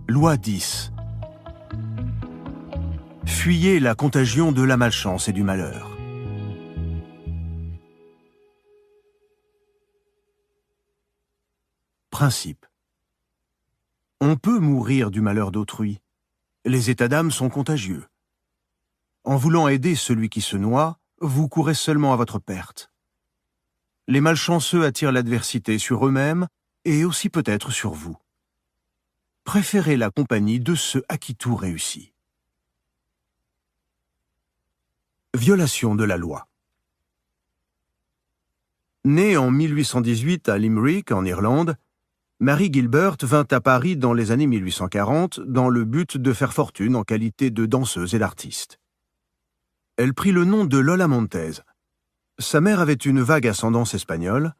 Loi 10. Fuyez la contagion de la malchance et du malheur. Principe. On peut mourir du malheur d'autrui. Les états d'âme sont contagieux. En voulant aider celui qui se noie, vous courez seulement à votre perte. Les malchanceux attirent l'adversité sur eux-mêmes et aussi peut-être sur vous. Préférez la compagnie de ceux à qui tout réussit. Violation de la loi. Née en 1818 à Limerick, en Irlande, Mary Gilbert vint à Paris dans les années 1840 dans le but de faire fortune en qualité de danseuse et d'artiste. Elle prit le nom de Lola Montez. Sa mère avait une vague ascendance espagnole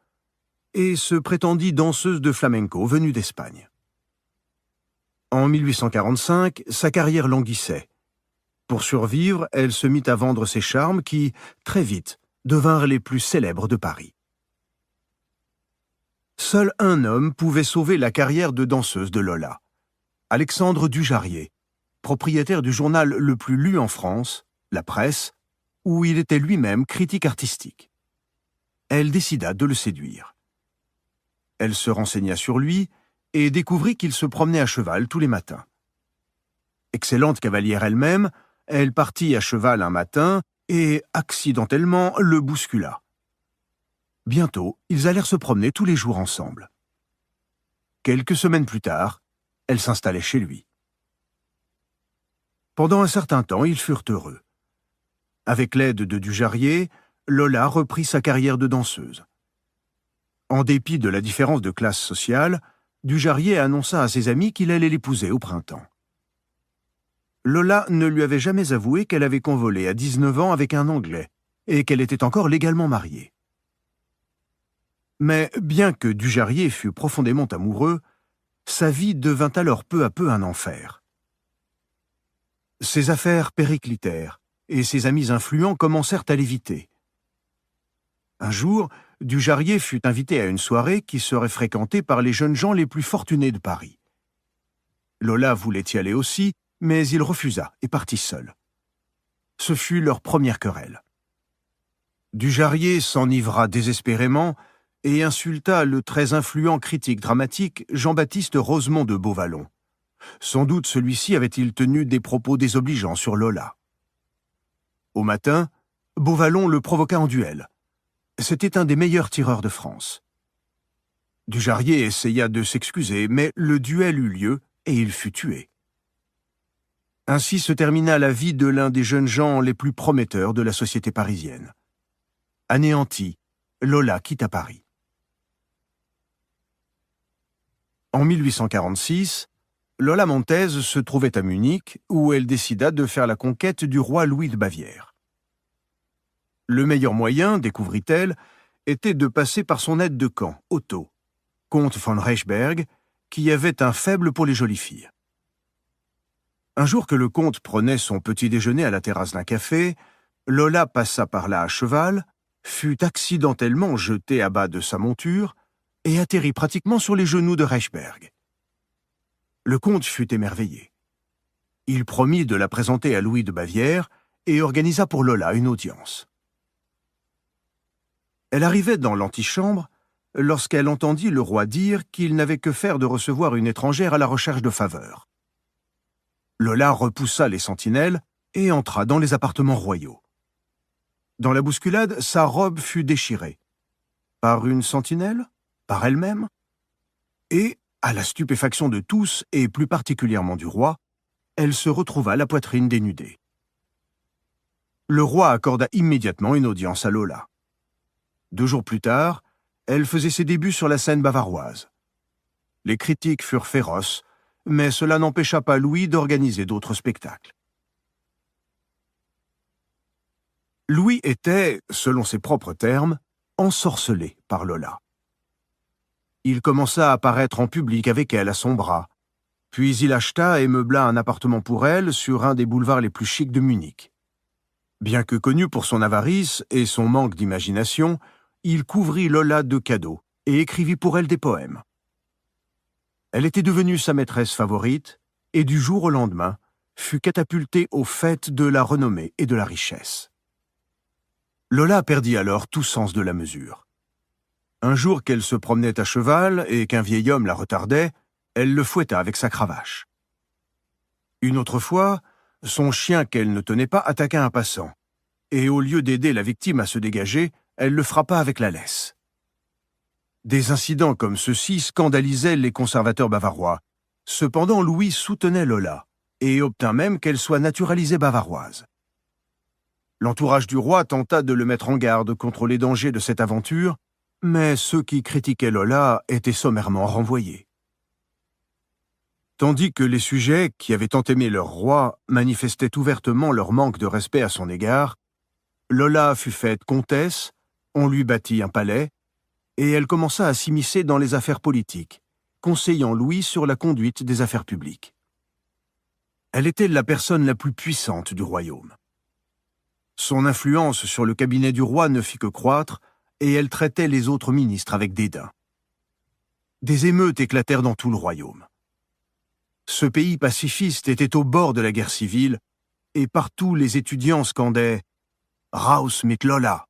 et se prétendit danseuse de flamenco venue d'Espagne. En 1845, sa carrière languissait. Pour survivre, elle se mit à vendre ses charmes qui, très vite, devinrent les plus célèbres de Paris. Seul un homme pouvait sauver la carrière de danseuse de Lola, Alexandre Dujarrier, propriétaire du journal le plus lu en France, La Presse, où il était lui-même critique artistique. Elle décida de le séduire. Elle se renseigna sur lui et découvrit qu'il se promenait à cheval tous les matins. Excellente cavalière elle-même, elle partit à cheval un matin et, accidentellement, le bouscula. Bientôt, ils allèrent se promener tous les jours ensemble. Quelques semaines plus tard, elle s'installait chez lui. Pendant un certain temps, ils furent heureux. Avec l'aide de Dujarrier, Lola reprit sa carrière de danseuse. En dépit de la différence de classe sociale, Dujarrier annonça à ses amis qu'il allait l'épouser au printemps. Lola ne lui avait jamais avoué qu'elle avait convolé à 19 ans avec un Anglais et qu'elle était encore légalement mariée. Mais bien que Dujarrier fût profondément amoureux, sa vie devint alors peu à peu un enfer. Ses affaires périclitèrent et ses amis influents commencèrent à l'éviter. Un jour, Dujarrier fut invité à une soirée qui serait fréquentée par les jeunes gens les plus fortunés de Paris. Lola voulait y aller aussi, mais il refusa et partit seul. Ce fut leur première querelle. Dujarrier s'enivra désespérément et insulta le très influent critique dramatique Jean-Baptiste Rosemont de Beauvallon. Sans doute celui-ci avait-il tenu des propos désobligeants sur Lola. Au matin, Beauvallon le provoqua en duel. C'était un des meilleurs tireurs de France. Dujarrier essaya de s'excuser, mais le duel eut lieu et il fut tué. Ainsi se termina la vie de l'un des jeunes gens les plus prometteurs de la société parisienne. Anéantie, Lola quitta Paris. En 1846, Lola Montez se trouvait à Munich, où elle décida de faire la conquête du roi Louis de Bavière. Le meilleur moyen, découvrit-elle, était de passer par son aide de camp, Otto, comte von Reichsberg, qui avait un faible pour les jolies filles. Un jour que le comte prenait son petit déjeuner à la terrasse d'un café, Lola passa par là à cheval, fut accidentellement jetée à bas de sa monture et atterrit pratiquement sur les genoux de Reichsberg. Le comte fut émerveillé. Il promit de la présenter à Louis de Bavière et organisa pour Lola une audience. Elle arrivait dans l'antichambre lorsqu'elle entendit le roi dire qu'il n'avait que faire de recevoir une étrangère à la recherche de faveurs. Lola repoussa les sentinelles et entra dans les appartements royaux. Dans la bousculade, sa robe fut déchirée. Par une sentinelle? Par elle-même? Et, à la stupéfaction de tous, et plus particulièrement du roi, elle se retrouva la poitrine dénudée. Le roi accorda immédiatement une audience à Lola. 2 jours plus tard, elle faisait ses débuts sur la scène bavaroise. Les critiques furent féroces, mais cela n'empêcha pas Louis d'organiser d'autres spectacles. Louis était, selon ses propres termes, ensorcelé par Lola. Il commença à apparaître en public avec elle à son bras, puis il acheta et meubla un appartement pour elle sur un des boulevards les plus chics de Munich. Bien que connu pour son avarice et son manque d'imagination, il couvrit Lola de cadeaux et écrivit pour elle des poèmes. Elle était devenue sa maîtresse favorite et du jour au lendemain, fut catapultée au faîte de la renommée et de la richesse. Lola perdit alors tout sens de la mesure. Un jour qu'elle se promenait à cheval et qu'un vieil homme la retardait, elle le fouetta avec sa cravache. Une autre fois, son chien qu'elle ne tenait pas attaqua un passant, et au lieu d'aider la victime à se dégager, elle le frappa avec la laisse. Des incidents comme ceux-ci scandalisaient les conservateurs bavarois. Cependant, Louis soutenait Lola, et obtint même qu'elle soit naturalisée bavaroise. L'entourage du roi tenta de le mettre en garde contre les dangers de cette aventure, mais ceux qui critiquaient Lola étaient sommairement renvoyés. Tandis que les sujets, qui avaient tant aimé leur roi, manifestaient ouvertement leur manque de respect à son égard, Lola fut faite comtesse, on lui bâtit un palais, et elle commença à s'immiscer dans les affaires politiques, conseillant Louis sur la conduite des affaires publiques. Elle était la personne la plus puissante du royaume. Son influence sur le cabinet du roi ne fit que croître, et elle traitait les autres ministres avec dédain. Des émeutes éclatèrent dans tout le royaume. Ce pays pacifiste était au bord de la guerre civile, et partout les étudiants scandaient « Raus mit Lola ».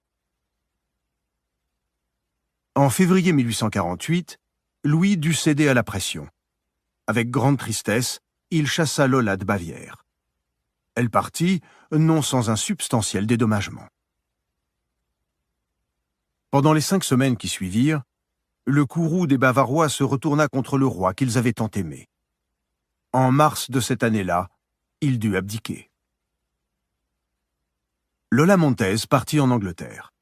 En février 1848, Louis dut céder à la pression. Avec grande tristesse, il chassa Lola de Bavière. Elle partit, non sans un substantiel dédommagement. Pendant les 5 semaines qui suivirent, le courroux des Bavarois se retourna contre le roi qu'ils avaient tant aimé. En mars de cette année-là, il dut abdiquer. Lola Montez partit en Angleterre.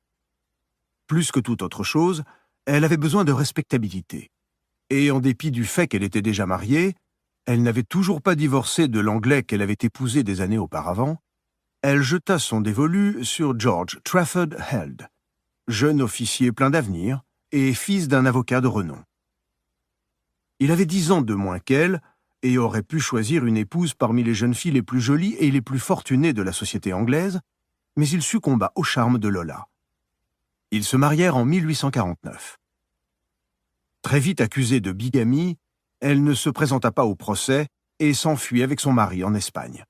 Plus que toute autre chose, elle avait besoin de respectabilité. Et en dépit du fait qu'elle était déjà mariée, elle n'avait toujours pas divorcé de l'Anglais qu'elle avait épousé des années auparavant, elle jeta son dévolu sur George Trafford Held, jeune officier plein d'avenir et fils d'un avocat de renom. Il avait 10 ans de moins qu'elle et aurait pu choisir une épouse parmi les jeunes filles les plus jolies et les plus fortunées de la société anglaise, mais il succomba au charme de Lola. Ils se marièrent en 1849. Très vite accusée de bigamie, elle ne se présenta pas au procès et s'enfuit avec son mari en Espagne.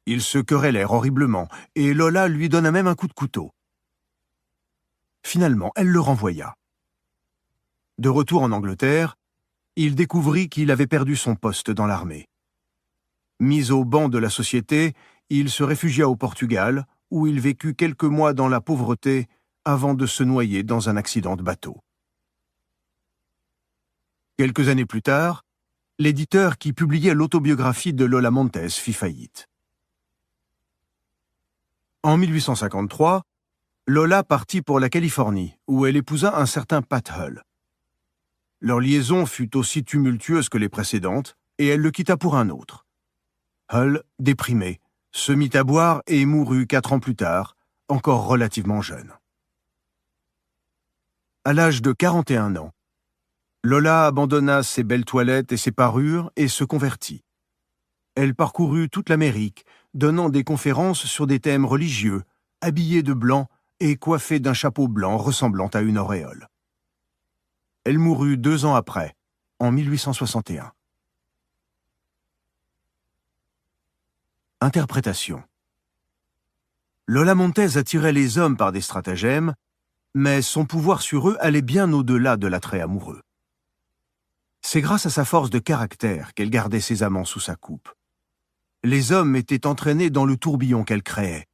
Ils se querellèrent horriblement et Lola lui donna même un coup de couteau. Finalement, elle le renvoya. De retour en Angleterre, il découvrit qu'il avait perdu son poste dans l'armée. Mis au ban de la société, il se réfugia au Portugal, où il vécut quelques mois dans la pauvreté avant de se noyer dans un accident de bateau. Quelques années plus tard, l'éditeur qui publiait l'autobiographie de Lola Montez fit faillite. En 1853, Lola partit pour la Californie, où elle épousa un certain Pat Hull. Leur liaison fut aussi tumultueuse que les précédentes, et elle le quitta pour un autre. Hull, déprimé, se mit à boire et mourut 4 ans plus tard, encore relativement jeune. À l'âge de 41 ans, Lola abandonna ses belles toilettes et ses parures et se convertit. Elle parcourut toute l'Amérique, donnant des conférences sur des thèmes religieux, habillée de blanc et coiffée d'un chapeau blanc ressemblant à une auréole. Elle mourut 2 ans après, en 1861. Interprétation. Lola Montez attirait les hommes par des stratagèmes, mais son pouvoir sur eux allait bien au-delà de l'attrait amoureux. C'est grâce à sa force de caractère qu'elle gardait ses amants sous sa coupe. Les hommes étaient entraînés dans le tourbillon qu'elle créait.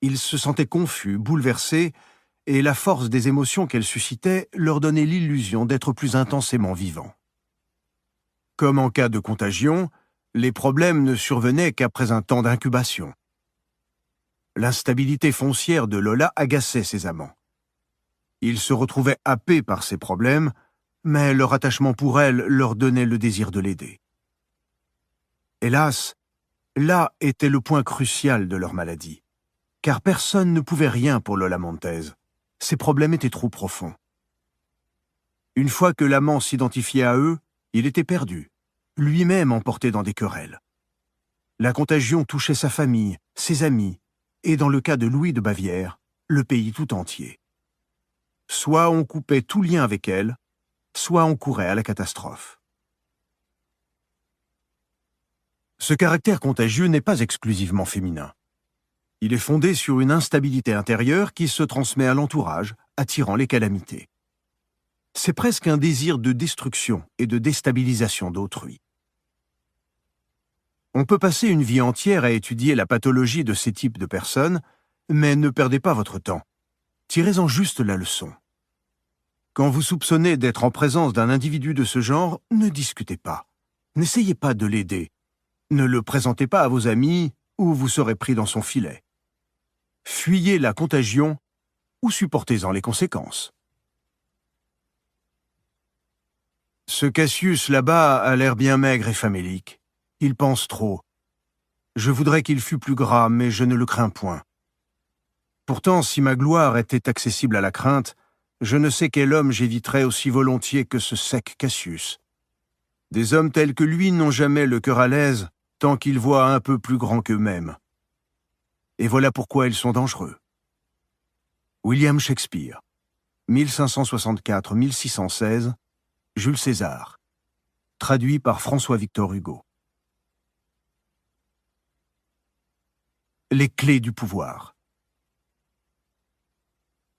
Ils se sentaient confus, bouleversés, et la force des émotions qu'elle suscitait leur donnait l'illusion d'être plus intensément vivants. Comme en cas de contagion, les problèmes ne survenaient qu'après un temps d'incubation. L'instabilité foncière de Lola agaçait ses amants. Ils se retrouvaient happés par ces problèmes, mais leur attachement pour elle leur donnait le désir de l'aider. Hélas, là était le point crucial de leur maladie, car personne ne pouvait rien pour Lola Montez. Ses problèmes étaient trop profonds. Une fois que l'amant s'identifiait à eux, il était perdu, lui-même emporté dans des querelles. La contagion touchait sa famille, ses amis, et dans le cas de Louis de Bavière, le pays tout entier. Soit on coupait tout lien avec elle, soit on courait à la catastrophe. Ce caractère contagieux n'est pas exclusivement féminin. Il est fondé sur une instabilité intérieure qui se transmet à l'entourage, attirant les calamités. C'est presque un désir de destruction et de déstabilisation d'autrui. On peut passer une vie entière à étudier la pathologie de ces types de personnes, mais ne perdez pas votre temps. Tirez-en juste la leçon. Quand vous soupçonnez d'être en présence d'un individu de ce genre, ne discutez pas. N'essayez pas de l'aider. Ne le présentez pas à vos amis ou vous serez pris dans son filet. Fuyez la contagion ou supportez-en les conséquences. Ce Cassius là-bas a l'air bien maigre et famélique. Il pense trop. Je voudrais qu'il fût plus gras, mais je ne le crains point. Pourtant, si ma gloire était accessible à la crainte, je ne sais quel homme j'éviterais aussi volontiers que ce sec Cassius. Des hommes tels que lui n'ont jamais le cœur à l'aise tant qu'ils voient un peu plus grand qu'eux-mêmes. Et voilà pourquoi ils sont dangereux. William Shakespeare, 1564-1616, Jules César, traduit par François-Victor Hugo. Les clés du pouvoir.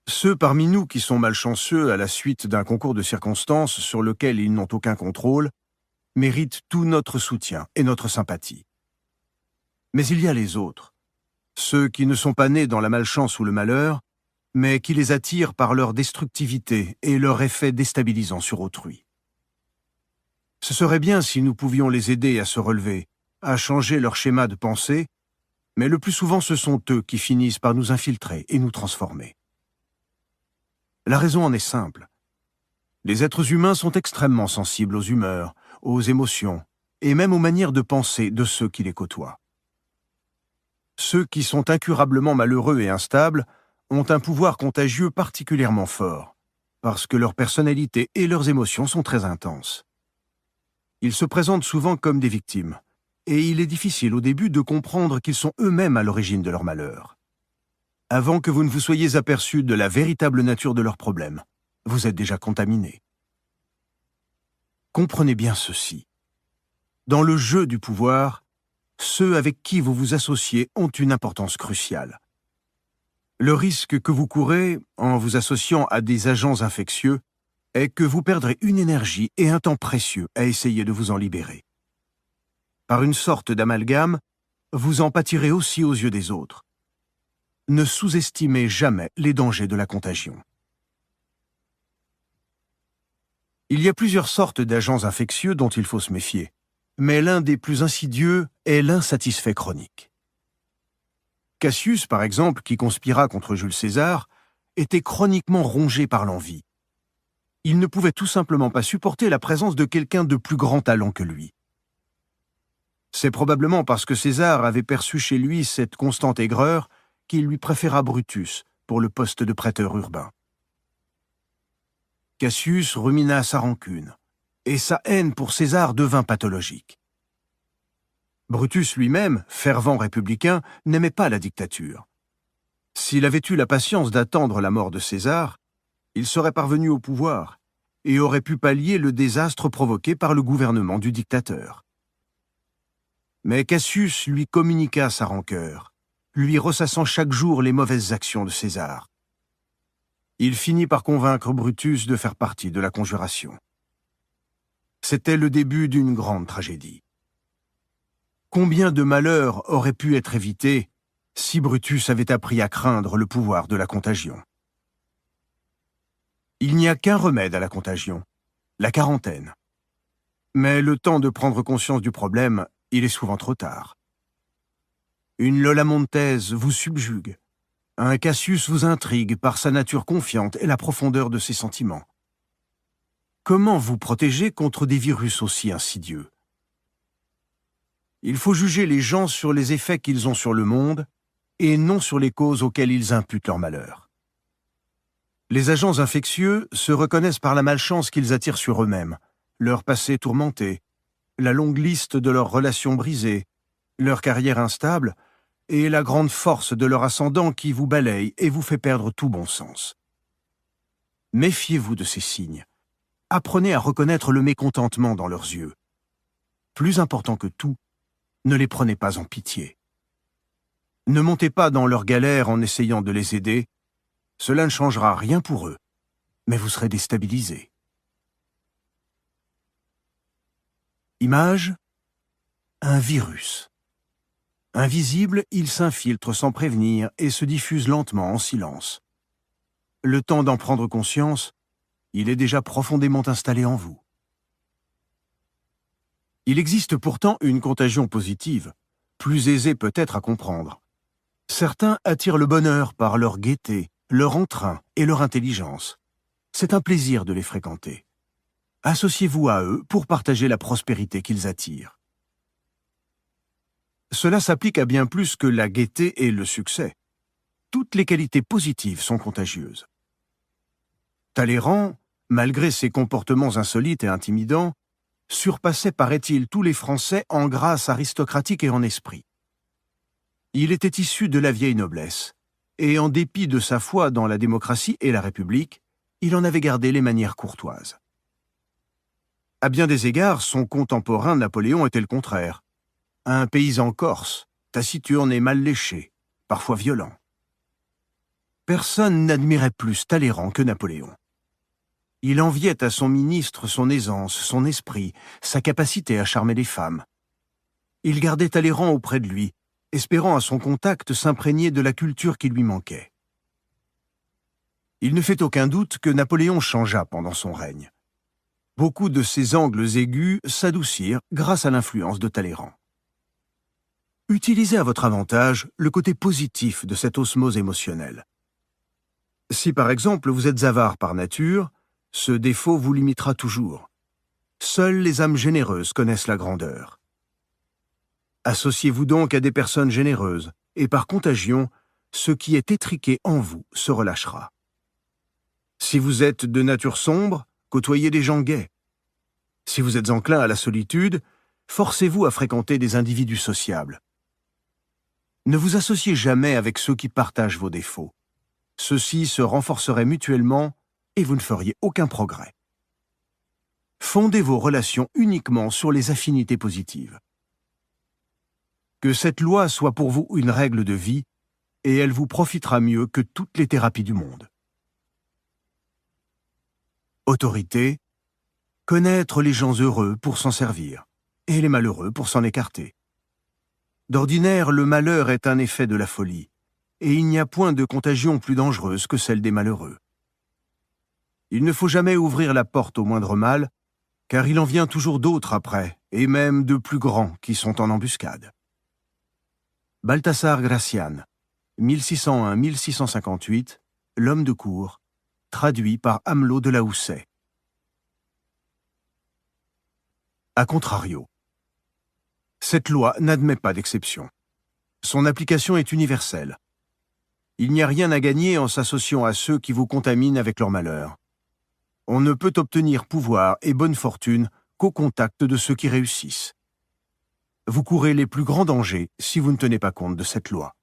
Ceux parmi nous qui sont malchanceux à la suite d'un concours de circonstances sur lequel ils n'ont aucun contrôle méritent tout notre soutien et notre sympathie. Mais il y a les autres, ceux qui ne sont pas nés dans la malchance ou le malheur, mais qui les attirent par leur destructivité et leur effet déstabilisant sur autrui. Ce serait bien si nous pouvions les aider à se relever, à changer leur schéma de pensée, mais le plus souvent ce sont eux qui finissent par nous infiltrer et nous transformer. La raison en est simple. Les êtres humains sont extrêmement sensibles aux humeurs, aux émotions, et même aux manières de penser de ceux qui les côtoient. Ceux qui sont incurablement malheureux et instables ont un pouvoir contagieux particulièrement fort, parce que leur personnalité et leurs émotions sont très intenses. Ils se présentent souvent comme des victimes, et il est difficile au début de comprendre qu'ils sont eux-mêmes à l'origine de leur malheur. Avant que vous ne vous soyez aperçus de la véritable nature de leurs problèmes, vous êtes déjà contaminé. Comprenez bien ceci. Dans le jeu du pouvoir, ceux avec qui vous vous associez ont une importance cruciale. Le risque que vous courez en vous associant à des agents infectieux est que vous perdrez une énergie et un temps précieux à essayer de vous en libérer. Par une sorte d'amalgame, vous en pâtirez aussi aux yeux des autres. Ne sous-estimez jamais les dangers de la contagion. Il y a plusieurs sortes d'agents infectieux dont il faut se méfier, mais l'un des plus insidieux est l'insatisfait chronique. Cassius, par exemple, qui conspira contre Jules César, était chroniquement rongé par l'envie. Il ne pouvait tout simplement pas supporter la présence de quelqu'un de plus grand talent que lui. C'est probablement parce que César avait perçu chez lui cette constante aigreur qu'il lui préféra Brutus pour le poste de prêteur urbain. Cassius rumina sa rancune, et sa haine pour César devint pathologique. Brutus lui-même, fervent républicain, n'aimait pas la dictature. S'il avait eu la patience d'attendre la mort de César, il serait parvenu au pouvoir et aurait pu pallier le désastre provoqué par le gouvernement du dictateur. Mais Cassius lui communiqua sa rancœur, lui ressassant chaque jour les mauvaises actions de César. Il finit par convaincre Brutus de faire partie de la conjuration. C'était le début d'une grande tragédie. Combien de malheurs auraient pu être évités si Brutus avait appris à craindre le pouvoir de la contagion? Il n'y a qu'un remède à la contagion, la quarantaine. Mais le temps de prendre conscience du problème, il est souvent trop tard. Une Lola Montez vous subjugue. Un Cassius vous intrigue par sa nature confiante et la profondeur de ses sentiments. Comment vous protéger contre des virus aussi insidieux? Il faut juger les gens sur les effets qu'ils ont sur le monde et non sur les causes auxquelles ils imputent leur malheur. Les agents infectieux se reconnaissent par la malchance qu'ils attirent sur eux-mêmes, leur passé tourmenté, la longue liste de leurs relations brisées, leur carrière instable et la grande force de leur ascendant qui vous balaye et vous fait perdre tout bon sens. Méfiez-vous de ces signes. Apprenez à reconnaître le mécontentement dans leurs yeux. Plus important que tout, ne les prenez pas en pitié. Ne montez pas dans leurs galères en essayant de les aider, cela ne changera rien pour eux, mais vous serez déstabilisé. Image : un virus. Invisible, il s'infiltre sans prévenir et se diffuse lentement en silence. Le temps d'en prendre conscience, il est déjà profondément installé en vous. Il existe pourtant une contagion positive, plus aisée peut-être à comprendre. Certains attirent le bonheur par leur gaieté, leur entrain et leur intelligence. C'est un plaisir de les fréquenter. Associez-vous à eux pour partager la prospérité qu'ils attirent. Cela s'applique à bien plus que la gaieté et le succès. Toutes les qualités positives sont contagieuses. Talleyrand, malgré ses comportements insolites et intimidants, surpassait, paraît-il, tous les Français en grâce aristocratique et en esprit. Il était issu de la vieille noblesse, et en dépit de sa foi dans la démocratie et la République, il en avait gardé les manières courtoises. À bien des égards, son contemporain Napoléon était le contraire. Un paysan corse, taciturne et mal léché, parfois violent. Personne n'admirait plus Talleyrand que Napoléon. Il enviait à son ministre son aisance, son esprit, sa capacité à charmer les femmes. Il gardait Talleyrand auprès de lui, espérant à son contact s'imprégner de la culture qui lui manquait. Il ne fait aucun doute que Napoléon changea pendant son règne. Beaucoup de ses angles aigus s'adoucirent grâce à l'influence de Talleyrand. Utilisez à votre avantage le côté positif de cette osmose émotionnelle. Si par exemple vous êtes avare par nature, ce défaut vous limitera toujours. Seules les âmes généreuses connaissent la grandeur. Associez-vous donc à des personnes généreuses, et par contagion, ce qui est étriqué en vous se relâchera. Si vous êtes de nature sombre, côtoyez des gens gais. Si vous êtes enclin à la solitude, forcez-vous à fréquenter des individus sociables. Ne vous associez jamais avec ceux qui partagent vos défauts. Ceux-ci se renforceraient mutuellement et vous ne feriez aucun progrès. Fondez vos relations uniquement sur les affinités positives. Que cette loi soit pour vous une règle de vie et elle vous profitera mieux que toutes les thérapies du monde. Autorité : connaître les gens heureux pour s'en servir et les malheureux pour s'en écarter. D'ordinaire, le malheur est un effet de la folie, et il n'y a point de contagion plus dangereuse que celle des malheureux. Il ne faut jamais ouvrir la porte au moindre mal, car il en vient toujours d'autres après, et même de plus grands qui sont en embuscade. Balthasar Gracian, 1601-1658, L'homme de cour, traduit par Amelot de la Houssaye. A contrario, cette loi n'admet pas d'exception. Son application est universelle. Il n'y a rien à gagner en s'associant à ceux qui vous contaminent avec leur malheur. On ne peut obtenir pouvoir et bonne fortune qu'au contact de ceux qui réussissent. Vous courez les plus grands dangers si vous ne tenez pas compte de cette loi.